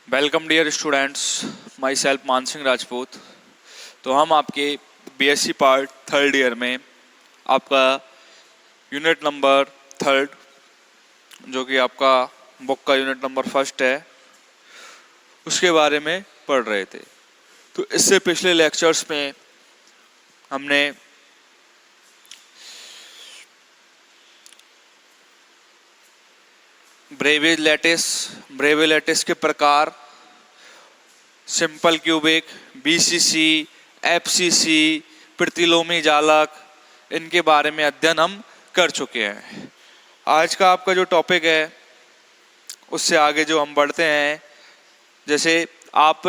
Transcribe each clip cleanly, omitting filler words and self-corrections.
Welcome dear students, my self Mansingh Rajput. तो हम आपके बीएससी पार्ट थर्ड ईयर में आपका यूनिट नंबर थर्ड, जो कि आपका बुक का यूनिट नंबर फर्स्ट है, उसके बारे में पढ़ रहे थे। तो इससे पिछले लेक्चर्स में हमने ब्रेवे लैटिस के प्रकार, सिंपल क्यूबिक, बीसीसी, एफसीसी, प्रतिलोमी जालक, इनके बारे में अध्ययन हम कर चुके हैं। आज का आपका जो टॉपिक है उससे आगे जो हम बढ़ते हैं, जैसे आप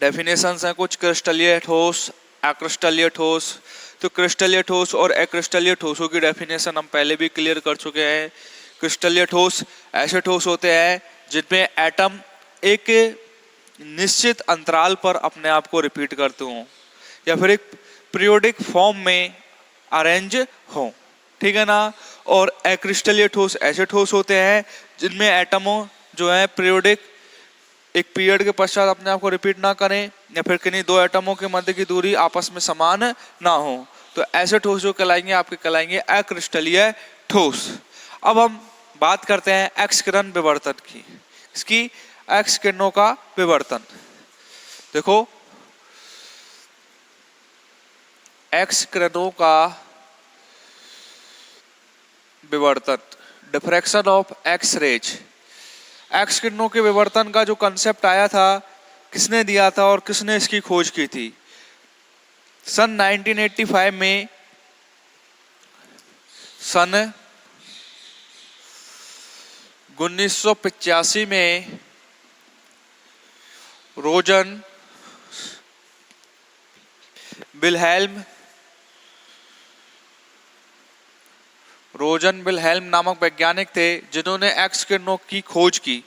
डेफिनेशंस हैं कुछ क्रिस्टलीय ठोस, अक्रिस्टलीय ठोस। तो क्रिस्टलीय ठोस और अक्रिस्टलीय ठोसों की डेफिनेशन हम पहले भी क्लियर कर चुके हैं। क्रिस्टलीय ठोस ऐसे ठोस होते हैं जिनमें एटम एक निश्चित अंतराल पर अपने आप को रिपीट करते हों या फिर एक पीरियोडिक फॉर्म में अरेंज हो, ठीक है ना। और अक्रिस्टलीय ठोस ऐसे ठोस होते हैं जिनमें एटमों जो है पीरियोडिक एक पीरियड के पश्चात अपने आप को रिपीट ना करें या फिर किन्हीं दो एटमों के मध्य की दूरी आपस में समान ना हो। तो ऐसे ठोस जो कहलाएंगे आपके कहलाएंगे अक्रिस्टलीय ठोस। अब हम बात करते हैं एक्स किरण विवर्तन की। इसकी एक्स किरणों का विवर्तन देखो, एक्स किरणों का विवर्तन, diffraction of X rays. X किरणों के विवर्तन का जो कंसेप्ट आया था, किसने दिया था और किसने इसकी खोज की थी? सन 1985 में, सन 1985 में रोजन विल्हेल्म नामक वैज्ञानिक थे जिन्होंने एक्स किरणों की खोज की।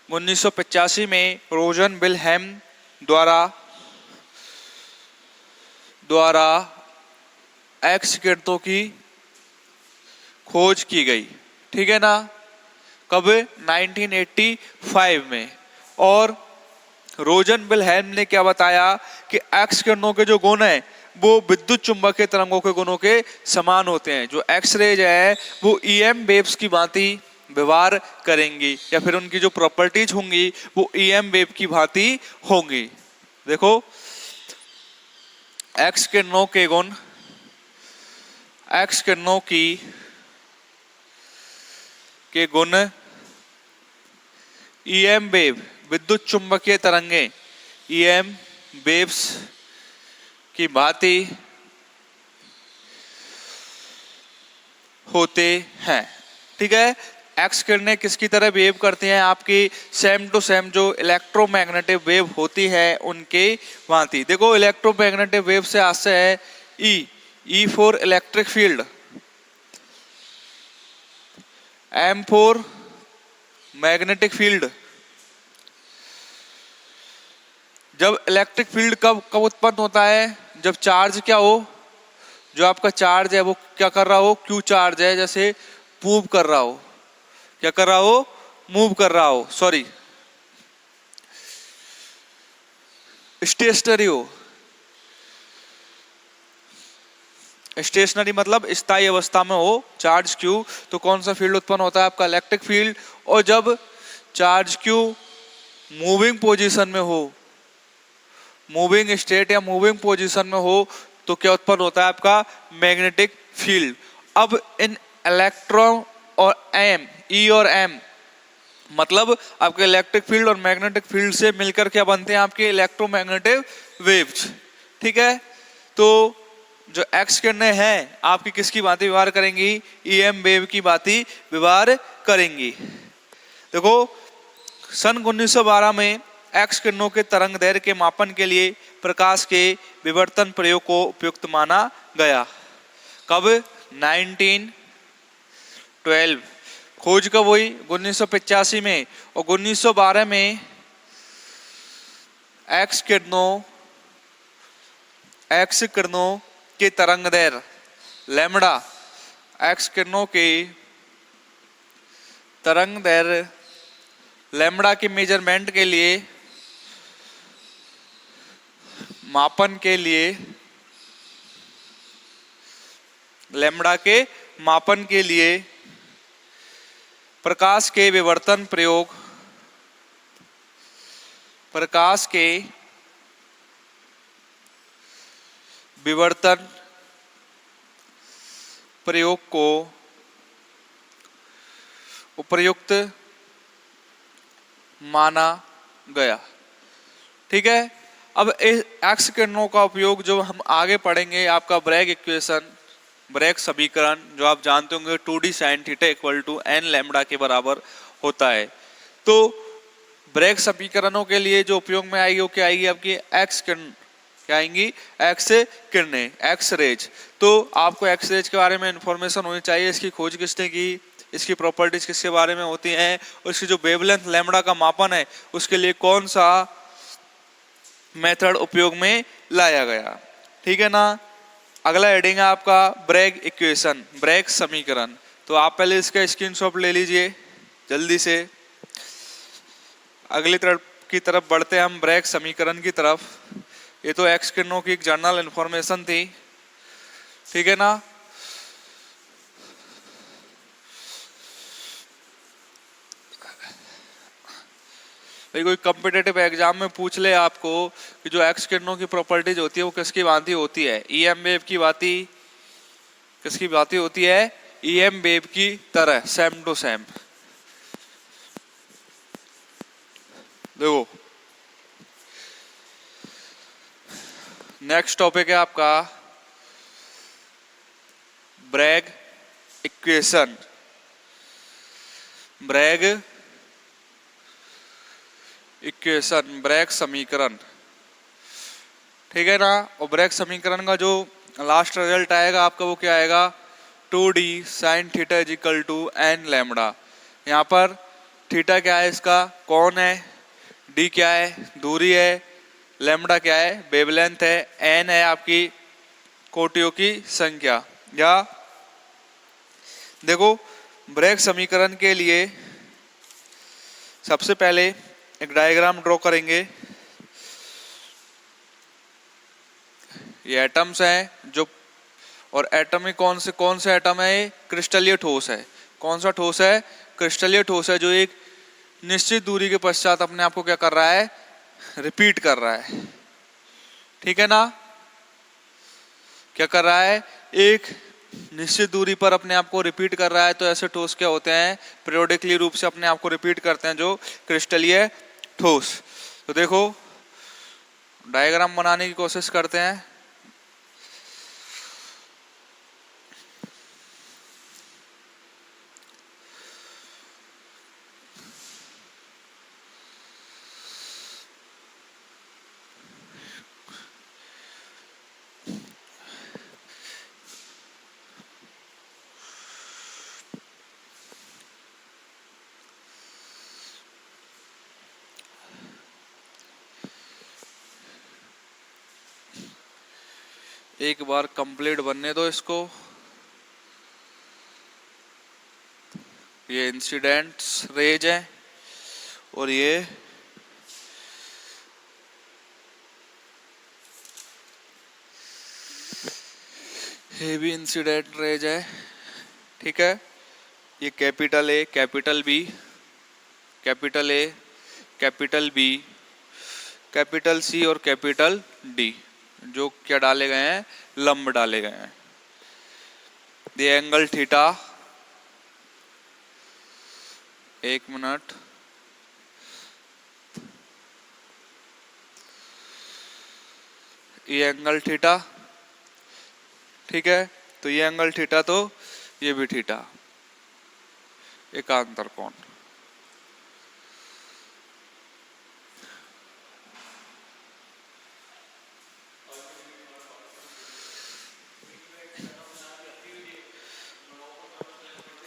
1985 में रोजन विल्हेल्म द्वारा एक्स किरणों की खोज की गई, ठीक है ना। कब? 1985 में। और रोजन विल्हेल्म ने क्या बताया कि एक्स किरणों के जो गुण हैं वो विद्युत चुंबकीय तरंगों के गुणों के समान होते हैं। जो एक्स रेज है वो ईएम वेव्स की भांति व्यवहार करेंगी या फिर उनकी जो प्रॉपर्टीज होंगी वो ईएम वेव की भांति होंगी। देखो, एक्स किरणों के गुण, एक्स किरणों के गुण ईएम वेव, विद्युत चुंबकीय तरंगे, ईएम वेव्स की भांति होते हैं, ठीक है। एक्स किरणें किसकी तरह बिहेव करती हैं? आपकी सेम टू सेम जो इलेक्ट्रोमैग्नेटिक वेव होती है उनके भांति। देखो, इलेक्ट्रोमैग्नेटिक वेव से आशय है E for electric field, M for magnetic field. जब इलेक्ट्रिक फील्ड कब उत्पन्न होता है? जब चार्ज क्या हो, जो आपका चार्ज है वो क्या कर रहा हो? क्यू चार्ज है, जैसे मूव कर रहा हो, क्या कर रहा हो? मूव कर रहा हो, सॉरी, स्टेशनरी हो। स्टेशनरी मतलब स्थायी अवस्था में हो चार्ज क्यू, तो कौन सा फील्ड उत्पन्न होता है? आपका इलेक्ट्रिक फील्ड। और जब चार्ज क्यू मूविंग पोजीशन में हो, मूविंग स्टेट या मूविंग पोजीशन में हो, तो क्या उत्पन्न होता है? आपका मैग्नेटिक फील्ड। अब इन इलेक्ट्रॉन और एम, ई और एम, मतलब आपके इलेक्ट्रिक फील्ड और मैग्नेटिक फील्ड से मिलकर क्या बनते हैं? आपके इलेक्ट्रोमैग्नेटिक वेव्स, ठीक है। तो जो एक्स किरणें हैं आपकी किसकी भांति व्यवहार करेंगी? ईएम वेव की भांति व्यवहार करेंगी। देखो, सन 1912 में एक्स किरणों के तरंग दैर्घ्य के मापन के लिए प्रकाश के विवर्तन प्रयोग को उपयुक्त माना गया। कब? 1912। खोज कब हुई? 1985 में। और 1912 में एक्स किरणों के तरंग दैर्घ्य लैम्बडा, एक्स किरणों के तरंग दैर्घ्य लैम्बडा के मेजरमेंट के लिए, मापन के लिए, लैम्बडा के मापन के लिए प्रकाश के विवर्तन प्रयोग, प्रकाश के विवर्तन प्रयोग को उपयुक्त माना गया। ठीक है, अब एक्स किरणों का उपयोग जो हम आगे पढ़ेंगे, आपका ब्रैग इक्वेशन, ब्रैग समीकरण, जो आप जानते होंगे 2d sin theta equal to n lambda के बराबर होता है। तो ब्रैग समीकरणों के लिए जो उपयोग में आएगी वो क्या आएगी, आपकी एक्स किरण, क्या आएंगी, एक्स किरणें, एक्स रेज। तो आपको एक्स रेज के बारे में इंफॉर्मेशन होनी चाहिए, इसकी खोज किसने की, इसकी प्रॉपर्टीज किसके बारे में होती हैं, और इसकी जो वेवलेंथ लैम्बडा का मापन है उसके लिए कौन सा मेथड उपयोग में लाया गया। ठीक है ना। अगला हेडिंग है आपका ब्रैग इक्वेशन, ब्रैग समीकरण। तो आप पहले इसका स्क्रीनशॉट ले लीजिए जल्दी से। अगली तरफ बढ़ते हैं हम, ब्रैग समीकरण की तरफ। ये तो एक्स किरणों की एक जनरल इंफॉर्मेशन थी। ठीक है ना। कोई कॉम्पिटिटिव एग्जाम में पूछ ले आपको कि जो एक्स किरणों की प्रॉपर्टीज होती है वो किसकी भांति होती है, ईएम वेव की भांति, किसकी भांति होती है, ईएम वेव की तरह, सेम टू सेम। देखो नेक्स्ट टॉपिक है आपका Bragg equation, Bragg equation, Bragg समीकरण। ठीक है ना। और ब्रैग समीकरण का जो लास्ट रिजल्ट आएगा आपका वो क्या आएगा, 2d sin theta is equal to n lambda. यहाँ पर थीटा क्या है, इसका कौन है, d क्या है, दूरी है, लैम्बडा क्या है, वेवलेंथ है, n है आपकी कोटियों की संख्या। या देखो ब्रैग समीकरण के लिए सबसे पहले एक डायग्राम ड्रॉ करेंगे। ये एटम्स हैं जो, और एटम में कौन से एटम है, क्रिस्टलीय ठोस है। कौन सा ठोस है, क्रिस्टलीय ठोस है, जो एक निश्चित दूरी के पश्चात अपने आप को क्या कर रहा है, रिपीट कर रहा है। ठीक है ना। क्या कर रहा है, एक निश्चित दूरी पर अपने आप को रिपीट कर रहा है। तो ऐसे ठोस क्या होते हैं, पीरियोडिकली रूप से अपने आप को रिपीट करते हैं, जो क्रिस्टलीय ठोस। तो देखो डायग्राम बनाने की कोशिश करते हैं। एक बार कंप्लीट बनने दो इसको। ये इंसिडेंट्स रेज है और ये भी इंसिडेंट रेज है। ठीक है। ये capital A, capital B, capital A, capital B, capital C और कैपिटल डी, जो क्या डाले गए हैं, लंब डाले गए हैं। ये एंगल थीटा, एक मिनट, ये एंगल थीटा। ठीक है। तो ये एंगल थीटा, तो ये भी थीटा, एकांतर कोण।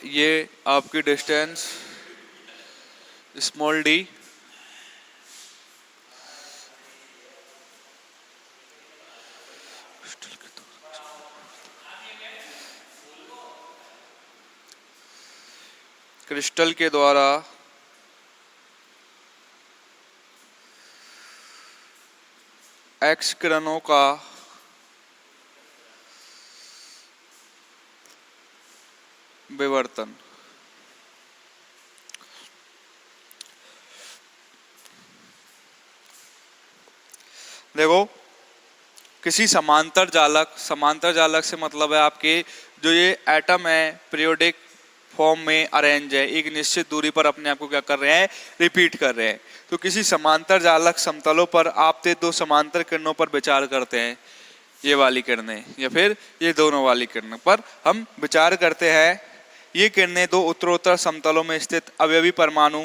ये आपकी डिस्टेंस स्मॉल डी, क्रिस्टल के द्वारा एक्स किरणों का विवर्तन। देखो किसी समांतर जालक से मतलब है आपके जो ये एटम है पीरियोडिक फॉर्म में अरेंज है, एक निश्चित दूरी पर अपने आप को क्या कर रहे हैं, रिपीट कर रहे हैं। तो किसी समांतर जालक समतलों पर आपतित दो समांतर किरणों पर विचार करते हैं, ये वाली किरणें या फिर ये दोनों वाली किरणें पर हम विचार करते हैं। ये किरणें दो उत्तरोत्तर समतलों में स्थित अवयवी परमाणु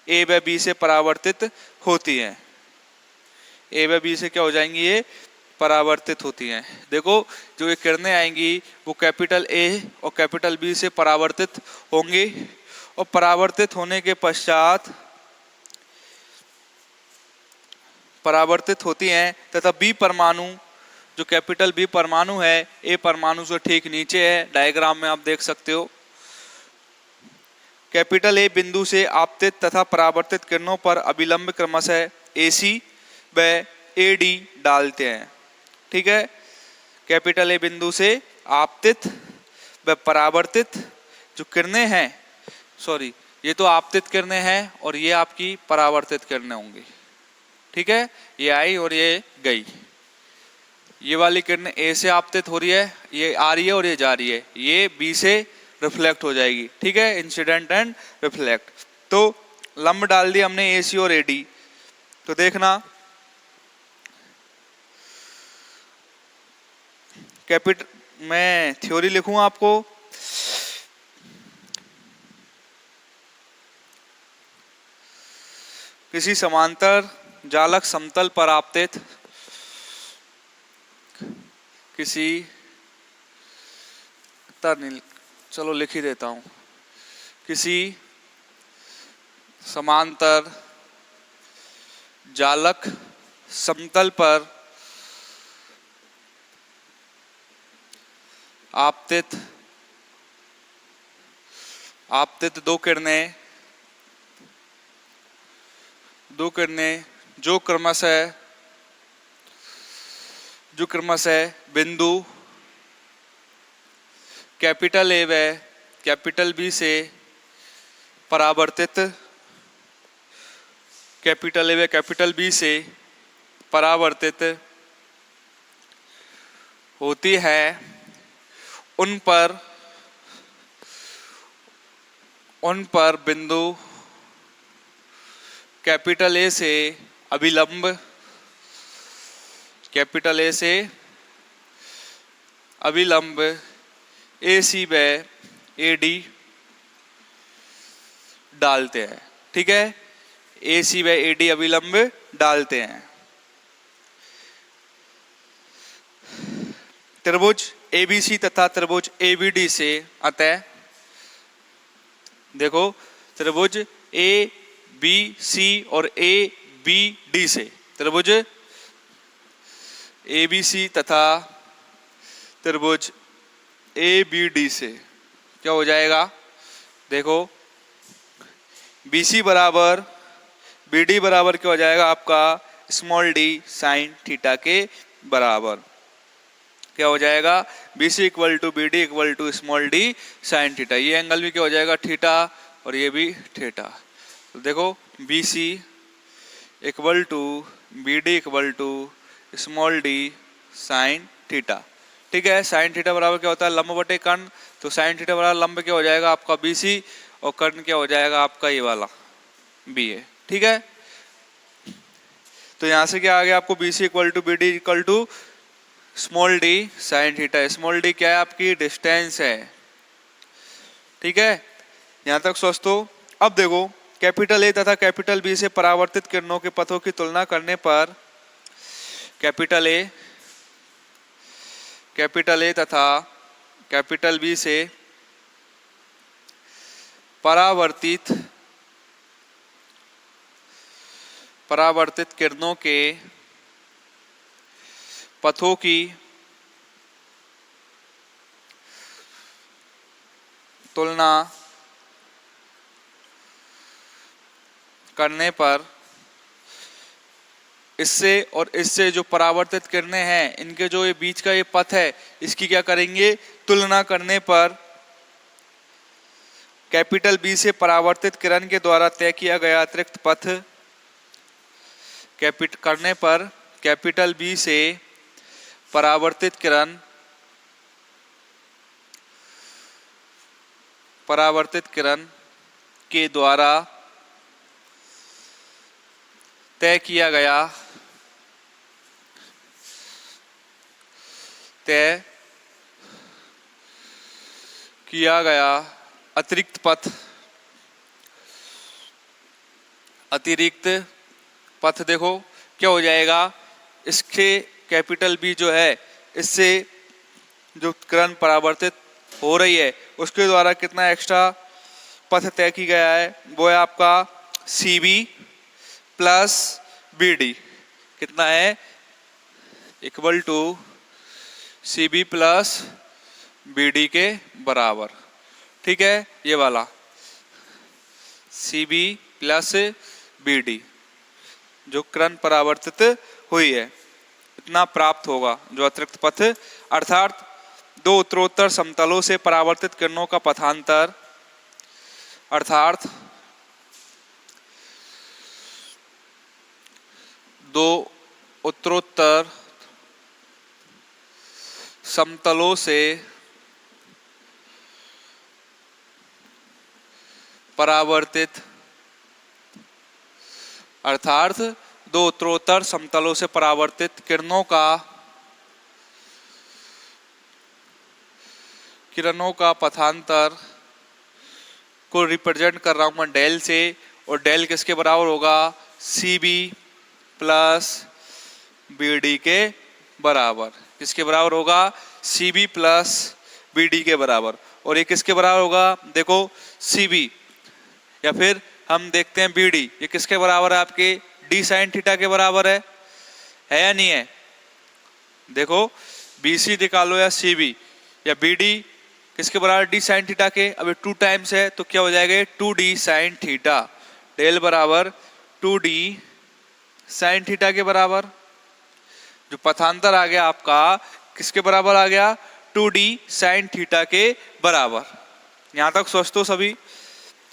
ए व बी से परावर्तित होती हैं। ए व बी से क्या हो जाएंगी, ये परावर्तित होती हैं। देखो जो ये किरणें आएंगी वो कैपिटल ए और कैपिटल बी से परावर्तित होंगी और परावर्तित होने के पश्चात परावर्तित होती हैं तथा बी परमाणु, जो कैपिटल बी परमाणु है ए परमाणु से ठीक नीचे है, डायग्राम में आप देख सकते हो। कैपिटल ए बिंदु से आपतित तथा परावर्तित किरणों पर अभिलंब क्रमशः एसी व एडी डालते हैं। ठीक है, कैपिटल ए बिंदु से आपतित व परावर्तित जो किरणें हैं, सॉरी ये तो आपतित किरणें हैं और ये आपकी परावर्तित किरणें होंगी। ठीक है, ये आई और ये गई। ये वाली किरणें ए से आपतित हो रही है, ये आ रही है और ये जा रही है, ये बी से रिफ्लेक्ट हो जाएगी। ठीक है, इंसिडेंट एंड रिफ्लेक्ट। तो लंब डाल दिया हमने एसी और एडी। तो देखना कैपिटल, मैं थ्योरी लिखूं आपको, किसी समांतर जालक समतल पर आपतित किसी चलो लिख ही देता हूं, किसी समांतर जालक समतल पर आपतित दो किरणें जो क्रमशः बिंदु कैपिटल ए व कैपिटल बी से परावर्तित, कैपिटल ए व कैपिटल बी से परावर्तित होती है, उन पर बिंदु कैपिटल ए से अभिलंब, कैपिटल ए से अभिलंब एसी व एडी डालते हैं। ठीक है, एसी व एडी अभिलंब डालते हैं। त्रिभुज एबीसी तथा त्रिभुज एबीडी से, अतः देखो त्रिभुज ए बी सी और ए बी डी से, त्रिभुज एबीसी तथा त्रिभुज ए बी डी से क्या हो जाएगा, देखो BC बराबर BD बराबर क्या हो जाएगा आपका स्मॉल डी साइन थीटा के बराबर। क्या हो जाएगा, BC equal to BD equal to small D sine theta. ये एंगल भी क्या हो जाएगा, थीटा, और ये भी थीटा। तो देखो BC equal to BD equal to small D sine theta. ठीक है, साइन थीटा बराबर क्या होता है, लंब बटे कर्ण। तो साइन थीटा बराबर लंब क्या हो जाएगा आपका BC और कर्ण क्या हो जाएगा आपका ये वाला BA। ठीक है, तो यहां से क्या आ गया आपको, BC equal to BD equal to small D sine theta. Small D क्या है आपकी डिस्टेंस है। ठीक है, यहां तक स्वस्थ हो। अब देखो कैपिटल ए तथा कैपिटल बी से परावर्तित किरणों के पथों की तुलना करने पर कैपिटल ए तथा कैपिटल बी से परावर्तित किरणों के पथों की तुलना करने पर इससे और इससे जो परावर्तित किरणें हैं, इनके जो ये बीच का ये पथ है, इसकी क्या करेंगे, तुलना करने पर कैपिटल बी से परावर्तित किरण के द्वारा तय किया गया अतिरिक्त पथ करने पर कैपिटल बी से परावर्तित किरण के द्वारा तय किया गया अतिरिक्त पथ देखो क्या हो जाएगा, इसके कैपिटल बी जो है, इससे जो किरण परावर्तित हो रही है उसके द्वारा कितना एक्स्ट्रा पथ तय की गया है, वो है आपका CB प्लस BD। कितना है, equal to CB plus BD के बराबर। ठीक है, ये वाला CB प्लस BD जो किरण परावर्तित हुई है, इतना प्राप्त होगा जो अतिरिक्त पथ, अर्थात दो उत्तरोत्तर समतलों से परावर्तित किरणों का पथांतर, अर्थात दो उत्तरोत्तर समतलों से परावर्तित, अर्थात दो उत्तरोत्तर समतलों से परावर्तित किरणों का पथांतर को रिप्रेजेंट कर रहा हूं मैं डेल से, और डेल किसके बराबर होगा, CB प्लस BD के बराबर। किसके बराबर होगा, CB प्लस BD के बराबर। और ये किसके बराबर होगा, देखो CB, या फिर हम देखते हैं BD, ये किसके बराबर है, आपके D साइन थीटा के बराबर है या नहीं है। देखो BC निकालो या CB या BD किसके बराबर, D साइन थीटा के। अब 2 टाइम्स है तो क्या हो जाएगा, 2D साइन थीटा, डेल बराबर 2D साइन थीटा के बराबर। जो पथांतर आ गया आपका किसके बराबर आ गया, 2D साइन थीटा के बराबर। यहां तक स्वस्थ हो सभी।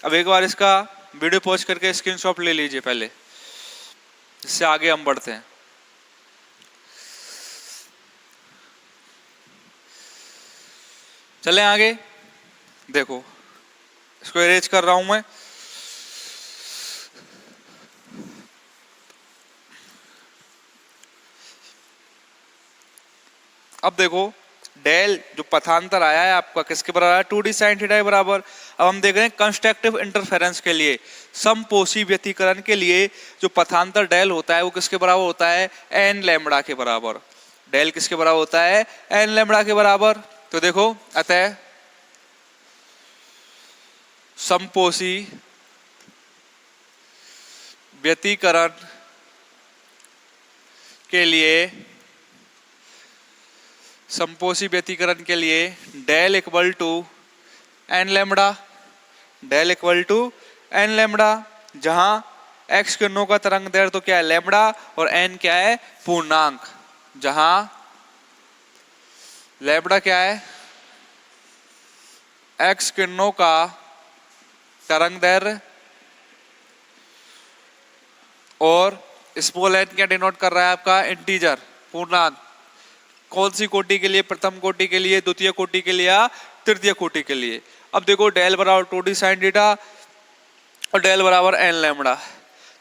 अब एक बार इसका वीडियो पॉज करके स्क्रीनशॉट ले लीजिए पहले, इससे आगे हम बढ़ते हैं। चलें आगे, देखो इसको इरेज कर रहा हूं मैं। अब देखो डेल जो पथांतर आया है आपका किसके बराबर है, 2D साइन थीटा के बराबर। अब हम देख रहे हैं कंस्ट्रक्टिव इंटरफेरेंस के लिए, समपोषी व्यतिकरण के लिए जो पथांतर डेल होता है वो किसके बराबर होता है, n लैम्बडा के बराबर। डेल किसके बराबर होता है, n लैम्बडा के बराबर। तो देखो अतः समपोषी व्यतिकरण के लिए del equal to n lambda, del equal to n lambda, जहां x किरणों का तरंग दैर्ध्य तो क्या है लैम्बडा और n क्या है पूर्णांक, जहां लैम्बडा क्या है x किरणों का तरंग दैर्ध्य और स्मॉल n क्या डिनोट कर रहा है आपका इंटीजर पूर्णांक। कौन सी कोटि के लिए, प्रथम कोटि के लिए, द्वितीय कोटि के लिए या तृतीय कोटि के लिए। अब देखो डेल बराबर 2D साइन थीटा और डेल बराबर n लैम्बडा।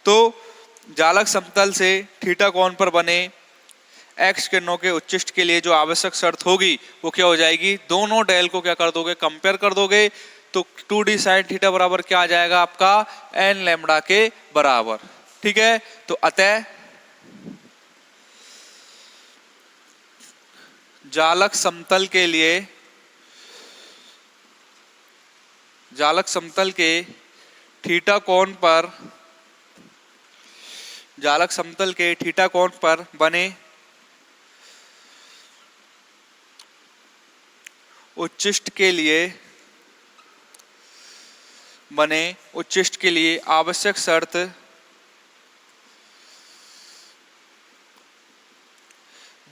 तो जालक समतल से थीटा कोण पर बने x किरणों के उच्चिष्ट के लिए जो आवश्यक शर्त होगी वो क्या हो जाएगी, दोनों डेल को क्या कर दोगे, कंपेयर कर दोगे। तो 2D साइन थीटा बराबर क्या आ जाएगा आपका n लैम्बडा के बराबर। ठीक है, तो अतः जालक समतल के थीटा कोण पर बने उच्चिष्ट के लिए आवश्यक शर्त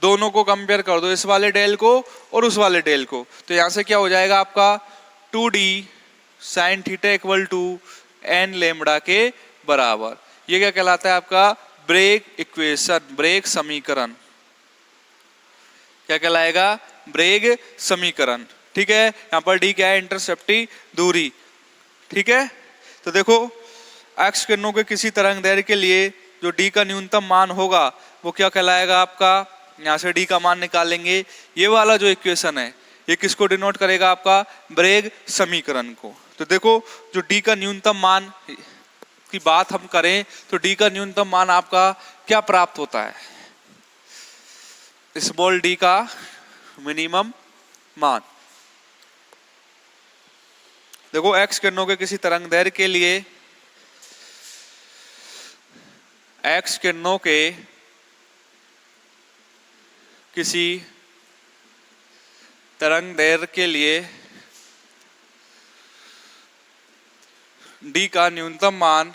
दोनों को कंपेयर कर दो, इस वाले डेल को और उस वाले डेल को, तो यहां से क्या हो जाएगा आपका 2d sine theta equal to N lambda के बराबर। ये क्या कहलाता है आपका ब्रेग इक्वेशन, ब्रेग समीकरण। क्या कहलाएगा? ब्रेग समीकरण। ठीक है, यहां पर डी क्या है? इंटरसेप्टिव दूरी। ठीक है, तो देखो एक्स किरणों के किसी तरंग दैर्ध्य के लिए जो डी का न्यूनतम मान होगा वो क्या कहलाएगा आपका, यहां से डी का मान निकालेंगे। ये वाला जो इक्वेशन है ये किसको डिनोट करेगा? आपका ब्रेग समीकरण को। तो देखो जो डी का न्यूनतम मान की बात हम करें तो डी का न्यूनतम मान आपका क्या प्राप्त होता है? स्मॉल डी का मिनिमम मान। देखो एक्स किरणों के किसी तरंग दैर्ध्य के लिए, एक्स किरणों के किसी तरंग दैर्ध्य के लिए डी का न्यूनतम मान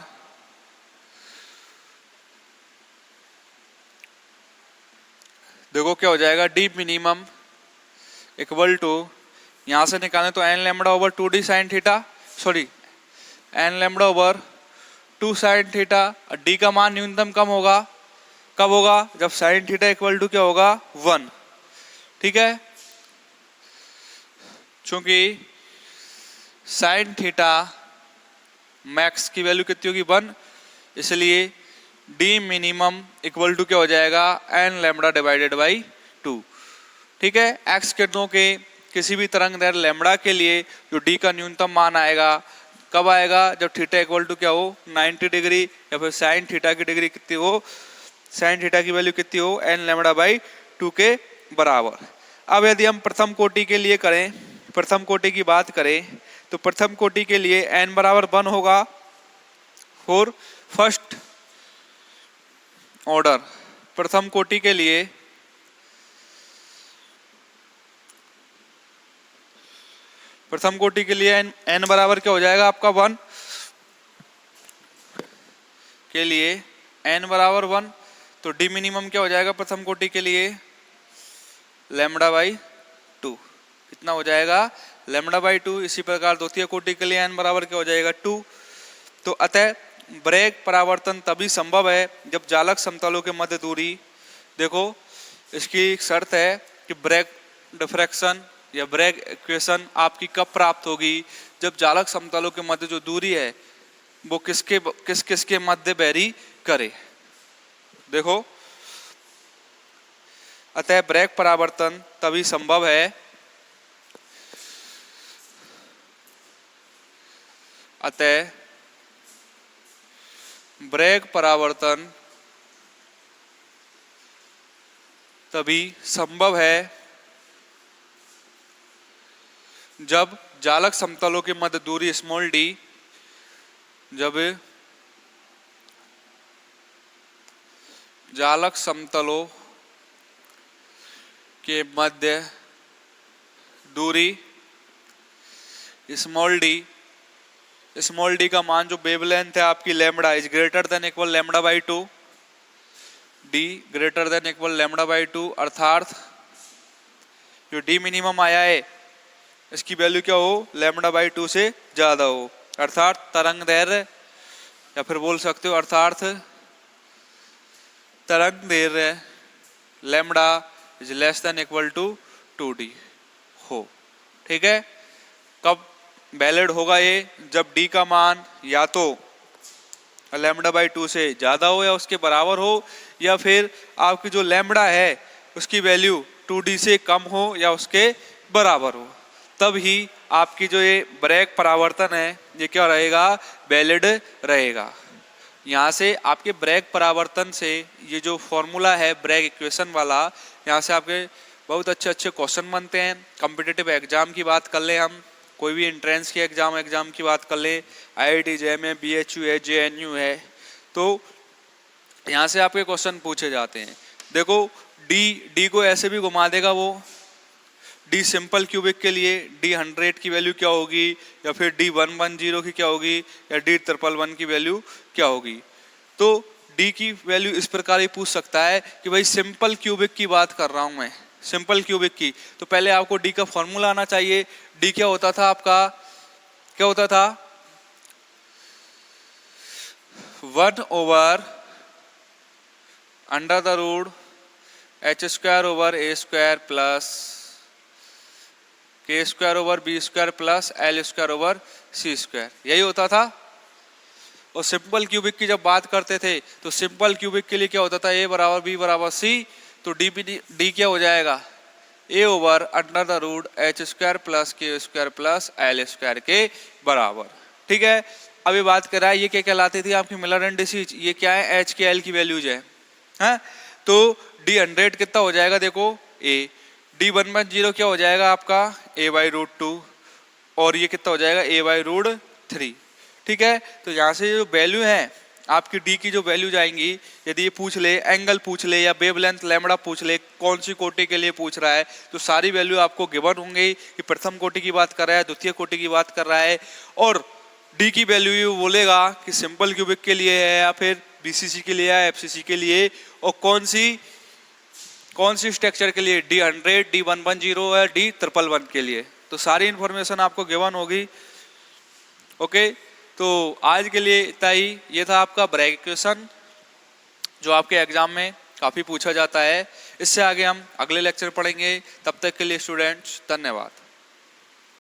देखो क्या हो जाएगा, डी मिनिमम इक्वल टू, यहां से निकालें तो N lambda over 2d sine theta, sorry N lambda over 2 sine theta. D का मान न्यूनतम कम होगा, कब होगा? जब साइन थीटा इक्वल टू क्या होगा? 1। ठीक है, चूंकि साइन थीटा मैक्स की वैल्यू कितनी होगी? 1, इसलिए डी मिनिमम इक्वल टू क्या हो जाएगा? N lambda divided by 2। ठीक है, एक्स किरणों के किसी भी तरंग दैर्ध्य लैम्बडा के लिए जो डी का न्यूनतम मान आएगा, कब आएगा? जब थीटा इक्वल टू क्या हो? 90 डिग्री, या फिर साइन थीटा की डिग्री कितनी हो, साइन थीटा की वैल्यू कितनी हो? एन लैम्बडा बाई 2 के बराबर। अब यदि हम प्रथम कोटि के लिए करें, प्रथम कोटि की बात करें तो प्रथम कोटि के लिए एन बराबर 1 होगा फॉर फर्स्ट ऑर्डर। प्रथम कोटि के लिए एन बराबर क्या हो जाएगा आपका? 1 के लिए एन बराबर 1, तो डी मिनिमम क्या हो जाएगा प्रथम कोटि के लिए? Lambda by 2। कितना हो जाएगा? Lambda by 2। इसी प्रकार द्वितीय कोटि के लिए एन बराबर क्या हो जाएगा? 2। तो अतः ब्रेग परावर्तन तभी संभव है जब जालक समतलों के मध्य दूरी, देखो इसकी शर्त है कि ब्रेग डिफ्रैक्शन या ब्रेग इक्वेशन आपकी कब प्राप्त होगी? जब जालक समतलों के मध्य जो दूरी है वो किसके मध्य वेरी करे। देखो अतः ब्रेग परावर्तन तभी संभव है, अतः ब्रेग परावर्तन तभी संभव है जब जालक समतलों के मध्य दूरी स्मॉल डी, जब जालक समतलों के मध्य दूरी स्मॉल डी का मान जो वेवलेंथ है आपकी lambda is greater than equal lambda by 2, D greater than equal lambda by 2, अर्थात जो डी मिनिमम आया है इसकी वैल्यू क्या हो? लैम्बडा बाई 2 से ज्यादा हो, अर्थात तरंग दैर्ध्य, या फिर बोल सकते हो अर्थात तरंग दैर्ध्य lambda is less than equal to 2d हो। ठीक है, कब वैलिड होगा ये? जब डी का मान या तो लैम्बडा बाई 2 से ज्यादा हो या उसके बराबर हो, या फिर आपकी जो लैम्बडा है उसकी वैल्यू 2d से कम हो या उसके बराबर हो, तब ही आपकी जो ये ब्रेग परावर्तन है ये क्या रहेगा? वैलिड रहेगा। यहाँ से आपके ब्रेग परावर्तन से ये जो फॉर्मूला है ब्रेग इक्वेशन वाला, यहाँ से आपके बहुत अच्छे क्वेश्चन बनते हैं। कॉम्पिटिटिव एग्जाम की बात कर ले, हम कोई भी एंट्रेंस की एग्जाम की बात कर ले, IIT JEM है, BHU है, JNU है, तो यहाँ से आपके क्वेश्चन पूछे जाते हैं। देखो डी को ऐसे भी घुमा देगा वो, डी सिंपल क्यूबिक के लिए डी 100 की वैल्यू क्या होगी, या फिर डी 110 की क्या होगी, या डी 111 की वैल्यू क्या होगी। तो डी की वैल्यू इस प्रकार ही पूछ सकता है कि भाई सिंपल क्यूबिक की बात कर रहा हूं मैं, सिंपल क्यूबिक की, तो पहले आपको डी का फॉर्मूला आना चाहिए। डी क्या होता था आपका, क्या होता था, 1/√(h² a² plus k² plus l²/c², यही होता था। और सिंपल क्यूबिक की जब बात करते थे तो सिंपल क्यूबिक के लिए क्या होता था, a = b = c, तो डी क्या हो जाएगा, a/√(h² plus k² plus l² के बराबर। ठीक है, अभी बात कर रहा है ये क्या कहलाती थी आपकी मिलर इंडिसेज, ये क्या है, एच के एल की वैल्यूज है, हैं? तो d100 कितना हो जाएगा, देखो a, d110 क्या हो जाएगा आपका a/√2, और ये कितना हो जाएगा a/√3। ठीक है, तो यहाँ से जो वैल्यू है आपकी डी की, जो वैल्यूज आएंगी, यदि ये पूछ ले एंगल पूछ ले या वेवलेंथ लैम्बडा पूछ ले, कौन सी कोटि के लिए पूछ रहा है, तो सारी वैल्यू आपको गिवन होंगी कि प्रथम कोटि की बात कर रहा है, द्वितीय कोटि की बात कर रहा है, और डी की वैल्यू बोलेगा कि सिंपल क्यूबिक के लिए है या फिर बीसीसी के लिए है, एफसीसी के लिए, और कौन सी स्ट्रक्चर के लिए, d100, d110 है, d111 के लिए। तो सारी इंफॉर्मेशन आपको गिवन होगी। ओके, तो आज के लिए इतना ही। ये था आपका ब्रैकेट क्वेश्चन जो आपके एग्जाम में काफी पूछा जाता है। इससे आगे हम अगले लेक्चर पढ़ेंगे। तब तक के लिए स्टूडेंट्स धन्यवाद।